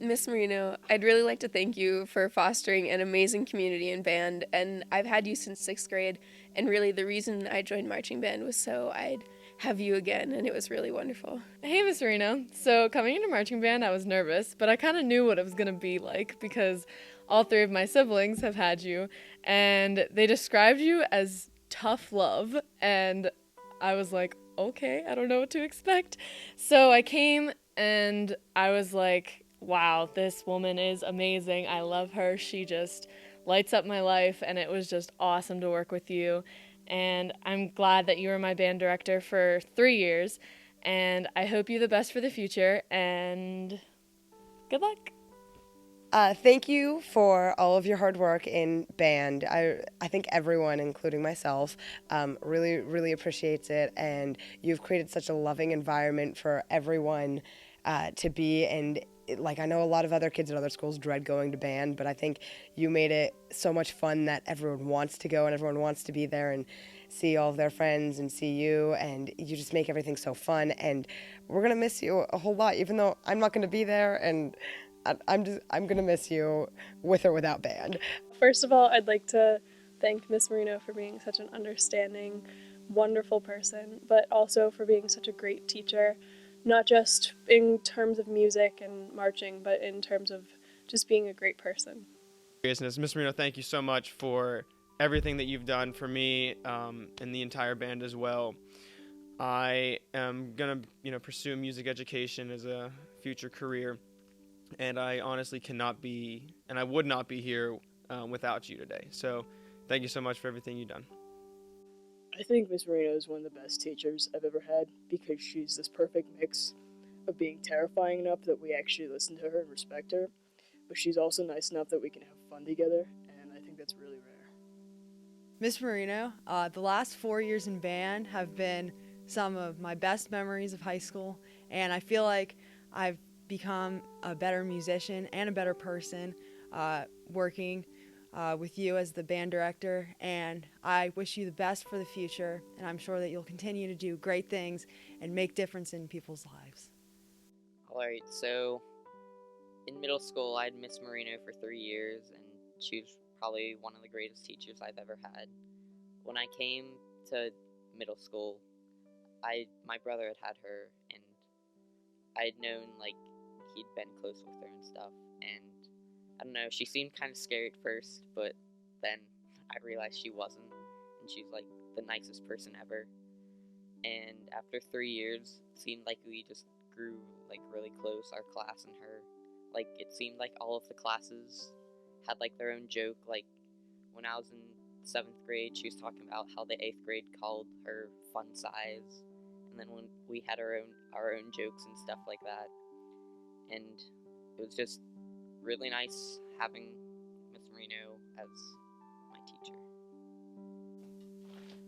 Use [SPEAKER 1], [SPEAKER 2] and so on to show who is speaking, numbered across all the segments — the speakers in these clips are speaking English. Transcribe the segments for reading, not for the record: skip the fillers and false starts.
[SPEAKER 1] Miss Marino, I'd really like to thank you for fostering an amazing community in band, and I've had you since sixth grade, and really the reason I joined marching band was so I'd have you again, and it was really wonderful.
[SPEAKER 2] Hey, Miss Marino. So, coming into marching band, I was nervous, but I kind of knew what it was going to be like because all three of my siblings have had you, and they described you as tough love, and I was like, okay, I don't know what to expect. So, I came and I was like, wow, this woman is amazing. I love her. She just lights up my life, and it was just awesome to work with you. And I'm glad that you were my band director for 3 years. And I hope you the best for the future. And good luck.
[SPEAKER 3] Thank you for all of your hard work in band. I think everyone, including myself, really, really appreciates it. And you've created such a loving environment for everyone to be. And like, I know a lot of other kids at other schools dread going to band, but I think you made it so much fun that everyone wants to go and everyone wants to be there and see all of their friends and see you. And you just make everything so fun. And we're going to miss you a whole lot, even though I'm not going to be there. And I'm gonna miss you with or without band.
[SPEAKER 4] First of all, I'd like to thank Miss Marino for being such an understanding, wonderful person, but also for being such a great teacher, not just in terms of music and marching, but in terms of just being a great person.
[SPEAKER 5] Miss Marino, thank you so much for everything that you've done for me and the entire band as well. I am gonna, pursue music education as a future career. And I honestly cannot be, and I would not be here without you today. So thank you so much for everything you've done.
[SPEAKER 6] I think Miss Marino is one of the best teachers I've ever had because she's this perfect mix of being terrifying enough that we actually listen to her and respect her, but she's also nice enough that we can have fun together, and I think that's really rare.
[SPEAKER 7] Miss Marino, the last 4 years in band have been some of my best memories of high school, and I feel like I've become a better musician and a better person working with you as the band director, and I wish you the best for the future, and I'm sure that you'll continue to do great things and make difference in people's lives.
[SPEAKER 8] Alright, so in middle school I had Miss Marino for 3 years, and she was probably one of the greatest teachers I've ever had. When I came to middle school, my brother had her, and I had known, he'd been close with her and stuff, and I don't know, she seemed kind of scary at first, but then I realized she wasn't, and she's, the nicest person ever, and after 3 years, it seemed like we just grew, really close, our class and her. It seemed like all of the classes had, their own joke. When I was in 7th grade, she was talking about how the 8th grade called her fun size, and then when we had our own jokes and stuff like that. And it was just really nice having Miss Marino as my teacher.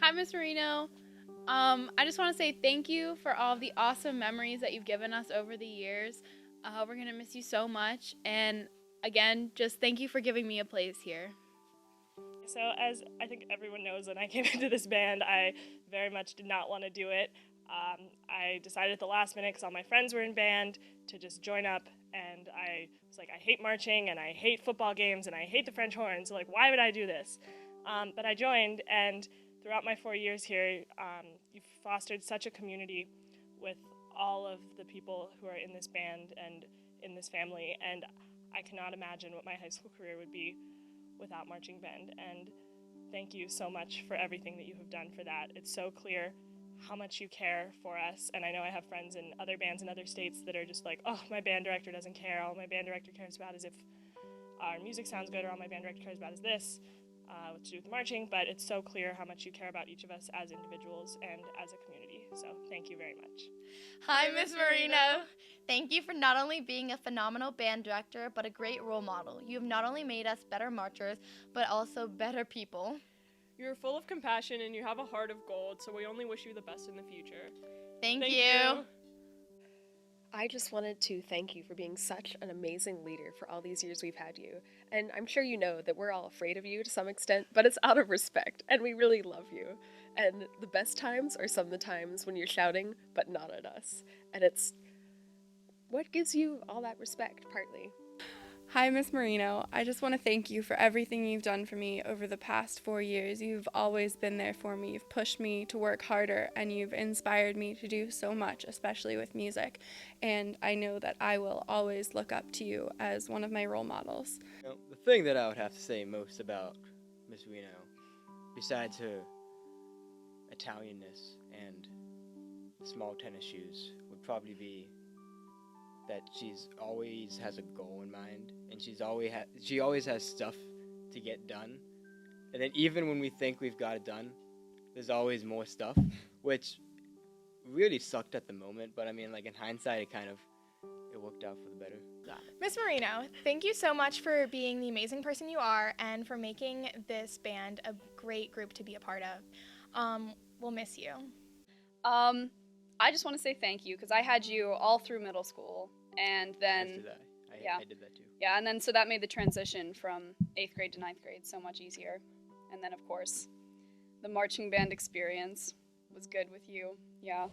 [SPEAKER 9] Hi, Miss Marino. I just want to say thank you for all of the awesome memories that you've given us over the years. We're going to miss you so much. And again, just thank you for giving me a place here.
[SPEAKER 4] So as I think everyone knows, when I came into this band, I very much did not want to do it. I decided at the last minute, because all my friends were in band, to just join up, and I was like, I hate marching, and I hate football games, and I hate the French horn, so why would I do this? But I joined, and throughout my 4 years here, you've fostered such a community with all of the people who are in this band and in this family, and I cannot imagine what my high school career would be without marching band, and thank you so much for everything that you have done for that. It's so clear how much you care for us, and I know I have friends in other bands in other states that are just like, oh, my band director doesn't care, all my band director cares about is if our music sounds good, or all my band director cares about is this, what to do with the marching, but it's so clear how much you care about each of us as individuals and as a community, so thank you very much.
[SPEAKER 10] Hi, Miss Marino. Thank you for not only being a phenomenal band director, but a great role model. You have not only made us better marchers, but also better people.
[SPEAKER 11] You're full of compassion and you have a heart of gold, so we only wish you the best in the future.
[SPEAKER 10] Thank you.
[SPEAKER 1] I just wanted to thank you for being such an amazing leader for all these years we've had you. And I'm sure you know that we're all afraid of you to some extent, but it's out of respect, and we really love you. And the best times are some of the times when you're shouting, but not at us. And it's what gives you all that respect, partly?
[SPEAKER 12] Hi, Miss Marino. I just want to thank you for everything you've done for me over the past 4 years. You've always been there for me. You've pushed me to work harder, and you've inspired me to do so much, especially with music. And I know that I will always look up to you as one of my role models.
[SPEAKER 13] The thing that I would have to say most about Miss Reno, besides her Italianness and small tennis shoes, would probably be that she's always has a goal in mind, and she always has stuff to get done. And then even when we think we've got it done, there's always more stuff, which really sucked at the moment. But I mean, like in hindsight, it worked out for the better.
[SPEAKER 14] Miss Marino, thank you so much for being the amazing person you are and for making this band a great group to be a part of. We'll miss you.
[SPEAKER 15] I just want to say thank you because I had you all through middle school, and then
[SPEAKER 13] I did that too.
[SPEAKER 15] Yeah, and then so that made the transition from 8th grade to 9th grade so much easier. And then of course, the marching band experience was good with you. Yeah.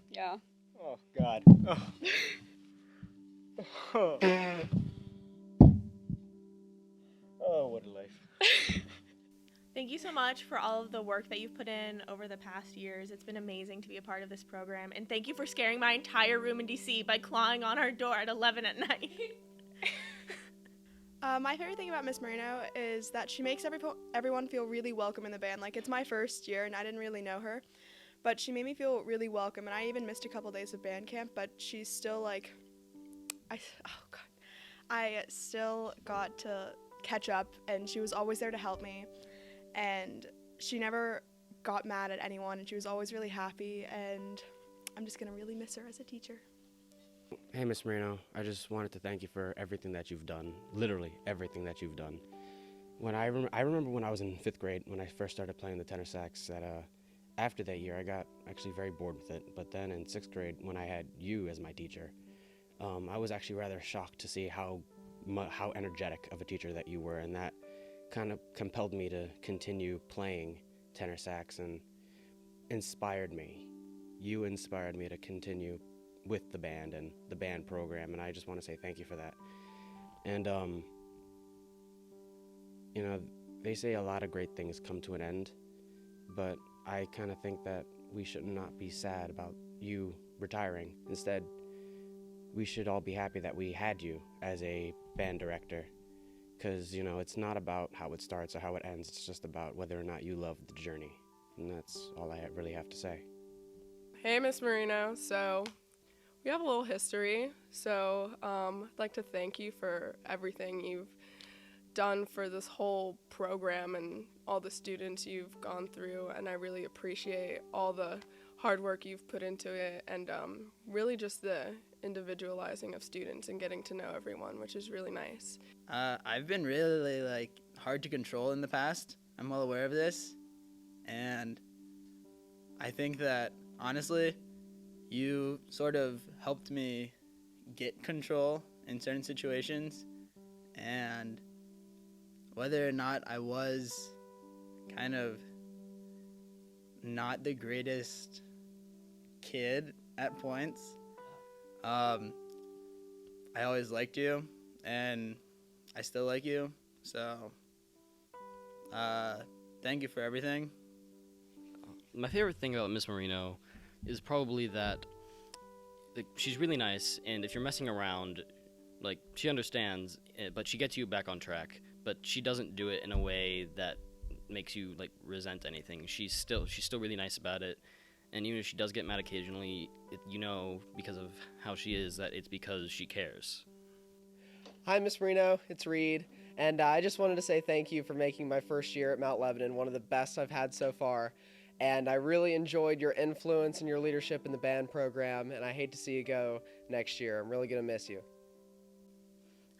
[SPEAKER 13] Oh God. Oh. Oh, what a life.
[SPEAKER 16] Thank you so much for all of the work that you've put in over the past years. It's been amazing to be a part of this program. And thank you for scaring my entire room in DC by clawing on our door at 11 at night.
[SPEAKER 17] My favorite thing about Miss Marino is that she makes everyone feel really welcome in the band. Like, it's my first year and I didn't really know her, but she made me feel really welcome. And I even missed a couple days of band camp, but she's still like, I still got to catch up, and she was always there to help me. And she never got mad at anyone, and she was always really happy, and I'm just going to really miss her as a teacher.
[SPEAKER 18] Hey, Miss Marino, I just wanted to thank you for everything that you've done, literally everything that you've done. I remember when I was in 5th grade, when I first started playing the tenor sax, that after that year I got actually very bored with it. But then in 6th grade, when I had you as my teacher, I was actually rather shocked to see how energetic of a teacher that you were, and that kind of compelled me to continue playing tenor sax and inspired me. You inspired me to continue with the band and the band program, and I just want to say thank you for that. And you know, they say a lot of great things come to an end, but I kind of think that we should not be sad about you retiring. Instead, we should all be happy that we had you as a band director, because, you know, it's not about how it starts or how it ends. It's just about whether or not you love the journey, and that's all I really have to say.
[SPEAKER 11] Hey, Miss Marino. So we have a little history. So I'd like to thank you for everything you've done for this whole program and all the students you've gone through, and I really appreciate all the hard work you've put into it, and really just the individualizing of students and getting to know everyone, which is really nice.
[SPEAKER 19] I've been really hard to control in the past. I'm well aware of this, and I think that honestly, you sort of helped me get control in certain situations, and whether or not I was kind of not the greatest kid at points, I always liked you, and I still like you, so thank you for everything.
[SPEAKER 20] My favorite thing about Miss Marino is probably that she's really nice, and if you're messing around, she understands, but she gets you back on track, but she doesn't do it in a way that makes you resent anything. She's still really nice about it, and even if she does get mad occasionally, because of how she is, that it's because she cares.
[SPEAKER 21] Hi, Miss Marino, it's Reed, and I just wanted to say thank you for making my first year at Mount Lebanon one of the best I've had so far, and I really enjoyed your influence and your leadership in the band program, and I hate to see you go next year. I'm really going to miss you.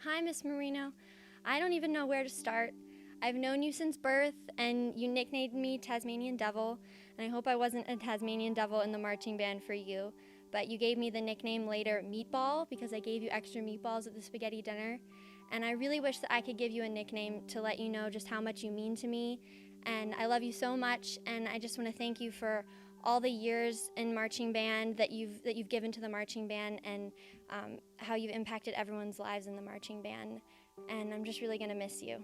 [SPEAKER 22] Hi, Miss Marino. I don't even know where to start. I've known you since birth, and you nicknamed me Tasmanian Devil, and I hope I wasn't a Tasmanian Devil in the marching band for you, but you gave me the nickname later Meatball because I gave you extra meatballs at the spaghetti dinner, and I really wish that I could give you a nickname to let you know just how much you mean to me, and I love you so much, and I just want to thank you for all the years in marching band that you've given to the marching band, and how you've impacted everyone's lives in the marching band. And I'm just really going to miss you.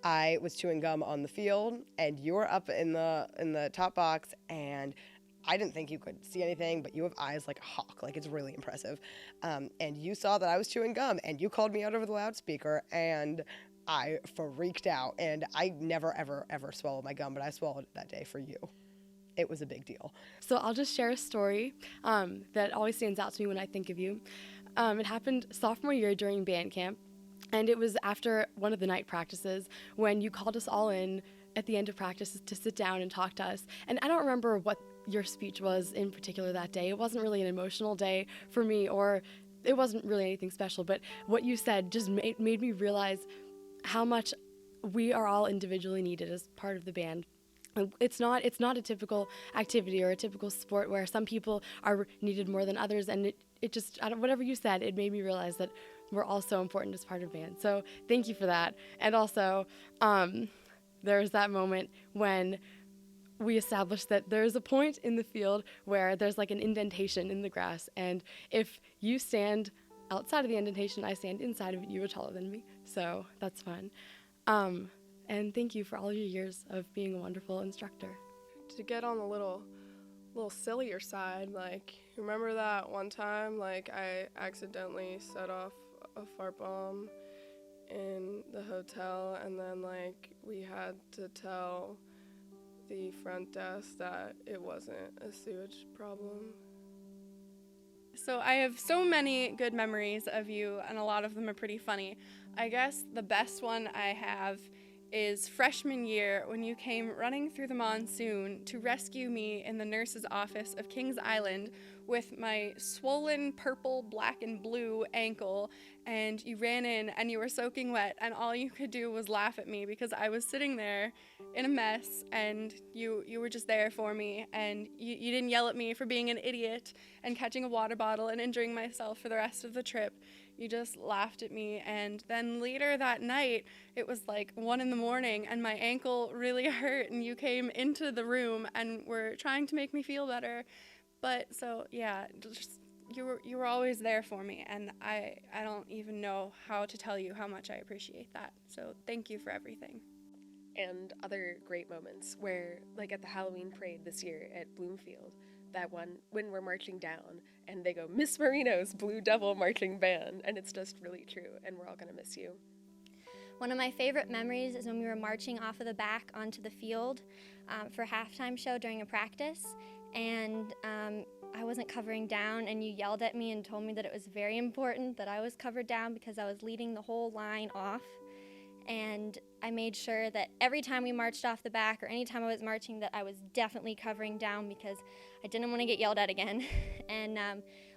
[SPEAKER 2] I was chewing gum on the field, and you were up in the top box, and I didn't think you could see anything, but you have eyes like a hawk. Like, it's really impressive. And you saw that I was chewing gum, and you called me out over the loudspeaker, and I freaked out. And I never, ever, ever swallowed my gum, but I swallowed it that day for you. It was a big deal.
[SPEAKER 3] So I'll just share a story that always stands out to me when I think of you. It happened sophomore year during band camp, and it was after one of the night practices when you called us all in at the end of practice to sit down and talk to us. And I don't remember what your speech was in particular that day. It wasn't really an emotional day for me, or it wasn't really anything special, but what you said just made me realize how much we are all individually needed as part of the band. It's not a typical activity or a typical sport where some people are needed more than others, and it just, whatever you said, it made me realize that we're all so important as part of band. So thank you for that. And also, there's that moment when we established that there's a point in the field where there's like an indentation in the grass, and if you stand outside of the indentation, I stand inside of it, you are taller than me, so that's fun. And thank you for all your years of being a wonderful instructor.
[SPEAKER 11] To get on the little sillier side, like, remember that one time, like, I accidentally set off a fart bomb in the hotel, and then, like, we had to tell the front desk that it wasn't a sewage problem.
[SPEAKER 12] So I have so many good memories of you, and a lot of them are pretty funny. I guess the best one I have is freshman year when you came running through the monsoon to rescue me in the nurse's office of Kings Island with my swollen purple, black, and blue ankle, and you ran in and you were soaking wet, and all you could do was laugh at me because I was sitting there in a mess, and you were just there for me, and you didn't yell at me for being an idiot and catching a water bottle and injuring myself for the rest of the trip. You just laughed at me, and then later that night, it was like 1 a.m, and my ankle really hurt, and you came into the room and were trying to make me feel better. But so yeah, just, you were always there for me, and I don't even know how to tell you how much I appreciate that. So thank you for everything.
[SPEAKER 1] And other great moments where, like at the Halloween parade this year at Bloomfield, that one when we're marching down and they go, Miss Marino's Blue Devil Marching Band, and it's just really true, and we're all gonna miss you.
[SPEAKER 22] One of my favorite memories is when we were marching off of the back onto the field for a halftime show during a practice, and I wasn't covering down, and you yelled at me and told me that it was very important that I was covered down because I was leading the whole line off. And I made sure that every time we marched off the back or any time I was marching that I was definitely covering down because I didn't want to get yelled at again. And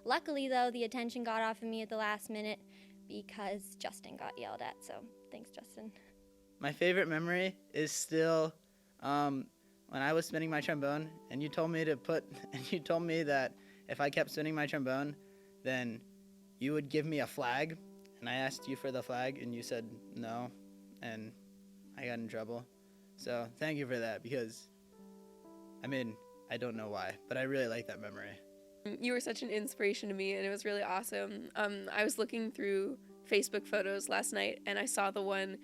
[SPEAKER 22] luckily, though, the attention got off of me at the last minute because Justin got yelled at. So thanks, Justin.
[SPEAKER 19] My favorite memory is still when I was spinning my trombone, and you told me that if I kept spinning my trombone, then you would give me a flag. And I asked you for the flag, and you said no. And I got in trouble. So thank you for that, because, I mean, I don't know why, but I really like that memory.
[SPEAKER 23] You were such an inspiration to me, and it was really awesome. I was looking through Facebook photos last night, and I saw the one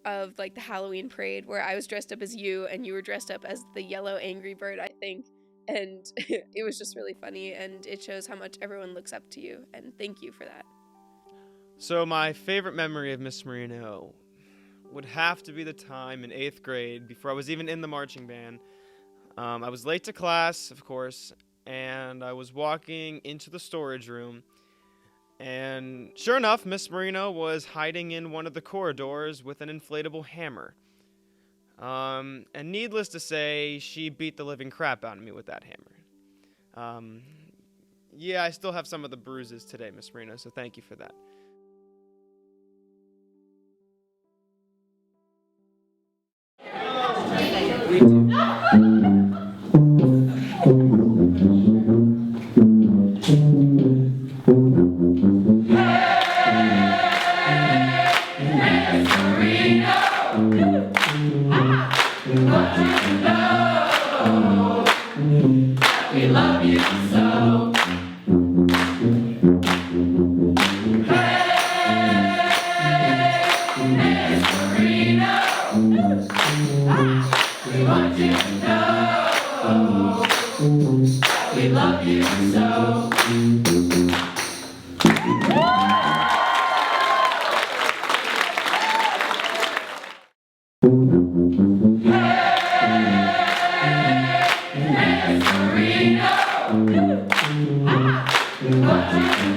[SPEAKER 23] of, like, the Halloween parade where I was dressed up as you, and you were dressed up as the yellow Angry Bird, I think. And it was just really funny, and it shows how much everyone looks up to you, and thank you for that.
[SPEAKER 5] So my favorite memory of Miss Marino would have to be the time in 8th grade, before I was even in the marching band. I was late to class, of course, and I was walking into the storage room, and sure enough, Miss Marino was hiding in one of the corridors with an inflatable hammer. And needless to say, she beat the living crap out of me with that hammer. Yeah, I still have some of the bruises today, Miss Marino, so thank you for that.
[SPEAKER 24] Marino!
[SPEAKER 6] We love you so. Hey, Miss Marino. We want you to know that we love you so. Hey, Miss Marino. We want you to